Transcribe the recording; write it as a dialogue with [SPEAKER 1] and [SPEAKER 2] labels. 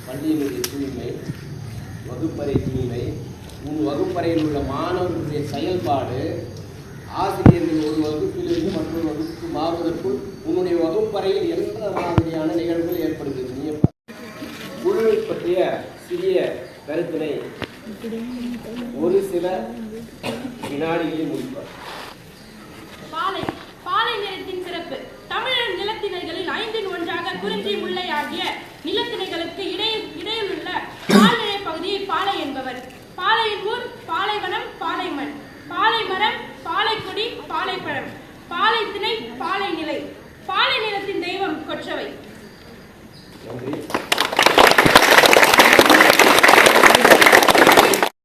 [SPEAKER 1] பள்ளியினுடைய தூய்மை, வகுப்பறை தூய்மை, உன் வகுப்பறையில் உள்ள மாணவர்களுடைய செயல்பாடு, ஆசிரியர்கள் ஒரு வகுப்பிலிருந்து மற்றொரு வகுப்புக்கு மாறுவதற்குள் உன்னுடைய வகுப்பறையில் எந்த மாதிரியான நிகழ்வுகள் ஏற்படுகிறது? நீ குழு பற்றிய சிறிய கருத்தினை ஒரு சில வினாடிகளில் முடிப்பார்.
[SPEAKER 2] பாலை நிலத்தின் சிறப்பு. தமிழர் நிலத்திணைகளில் 5 ஒன்றாக குறிஞ்சி முல்லை ஆகிய நிலத்திணைகளுக்கு இடையில் உள்ள பால்நிலை பகுதியை பாலை என்பவர்.